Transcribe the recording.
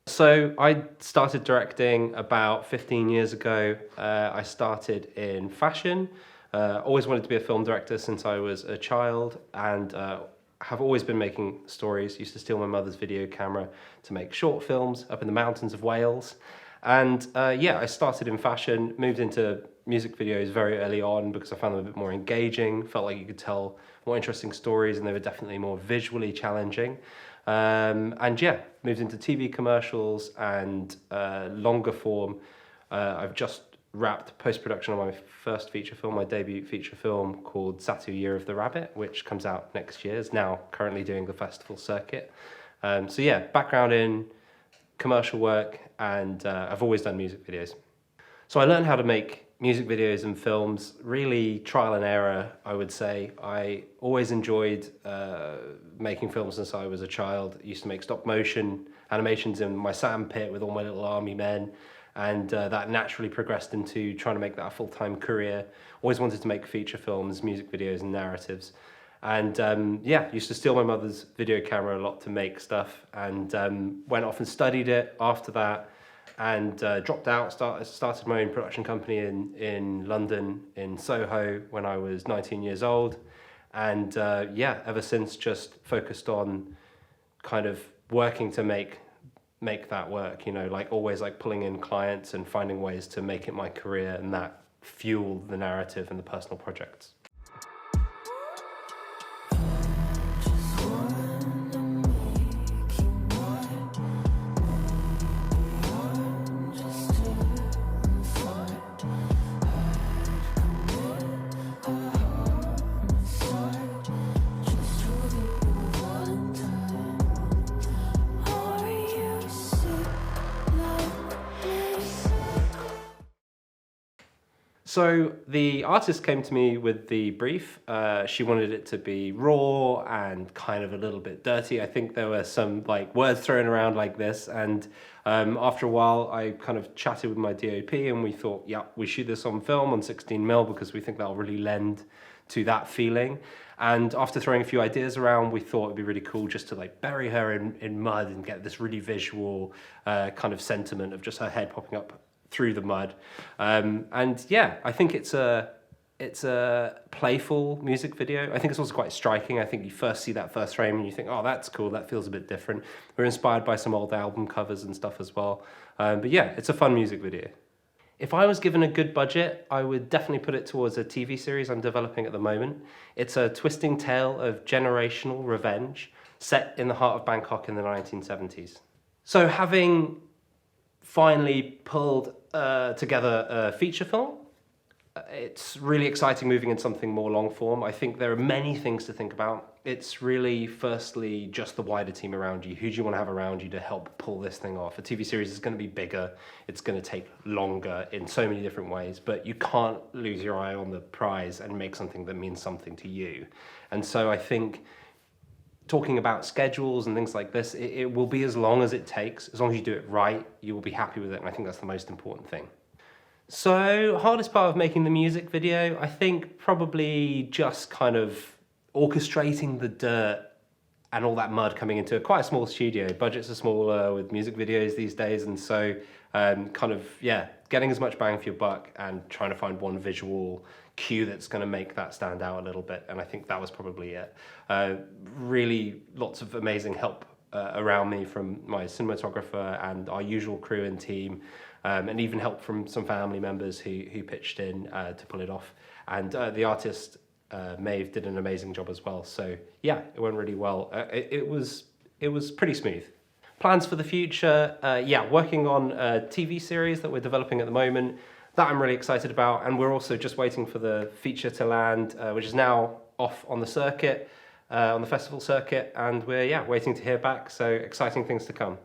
So I started directing about 15 years ago. I started in fashion. Always wanted to be a film director since I was a child, and have always been making stories. Used to steal my mother's video camera to make short films up in the mountains of Wales. And yeah, I started in fashion, moved into music videos very early on because I found them a bit more engaging, felt like you could tell more interesting stories, and they were definitely more visually challenging. And yeah, moved into TV commercials and longer form. I've just wrapped post-production on my first feature film, my debut feature film called Satu Year of the Rabbit, which comes out next year. Is now currently doing the festival circuit. So yeah, background in commercial work, and I've always done music videos. So I learned how to make music videos and films, really trial and error, I would say. I always enjoyed making films since I was a child. I used to make stop motion animations in my sandpit with all my little army men, and that naturally progressed into trying to make that a full-time career. Always wanted to make feature films, music videos and narratives. And yeah, used to steal my mother's video camera a lot to make stuff, and went off and studied it after that, and dropped out, started my own production company in London, in Soho, when I was 19 years old. And yeah, ever since just focused on kind of working to make that work, you know, like always like pulling in clients and finding ways to make it my career, and that fueled the narrative and the personal projects. So the artist came to me with the brief. She wanted it to be raw and kind of a little bit dirty. I think there were some like words thrown around like this, and after a while I kind of chatted with my DOP, and we thought, yeah, we shoot this on film on 16mm because we think that'll really lend to that feeling. And after throwing a few ideas around, we thought it'd be really cool just to like bury her in mud and get this really visual kind of sentiment of just her head popping up through the mud. And yeah, I think it's a playful music video. I think it's also quite striking. I think you first see that first frame and you think, oh, that's cool, that feels a bit different. We're inspired by some old album covers and stuff as well. But yeah, it's a fun music video. If I was given a good budget, I would definitely put it towards a TV series I'm developing at the moment. It's a twisting tale of generational revenge set in the heart of Bangkok in the 1970s. So having finally pulled together a feature film, it's really exciting moving in something more long form. I think there are many things to think about. It's really, firstly, just the wider team around you. Who do you want to have around you to help pull this thing off? A TV series is going to be bigger. It's going to take longer in so many different ways, but you can't lose your eye on the prize and make something that means something to you. And so I think talking about schedules and things like this, it will be as long as it takes. As long as you do it right, you will be happy with it, and I think that's the most important thing. So, hardest part of making the music video, I think probably just kind of orchestrating the dirt and all that mud coming into quite a small studio. Budgets are smaller with music videos these days, and so kind of, yeah, getting as much bang for your buck and trying to find one visual cue that's going to make that stand out a little bit, and I think that was probably it. Really lots of amazing help around me from my cinematographer and our usual crew and team, and even help from some family members who pitched in to pull it off. And the artist, Maeve, did an amazing job as well. So yeah, it went really well. It was pretty smooth. Plans for the future, yeah, working on a TV series that we're developing at the moment. That I'm really excited about, and we're also just waiting for the feature to land, which is now off on the circuit, on the festival circuit, and we're waiting to hear back, so exciting things to come.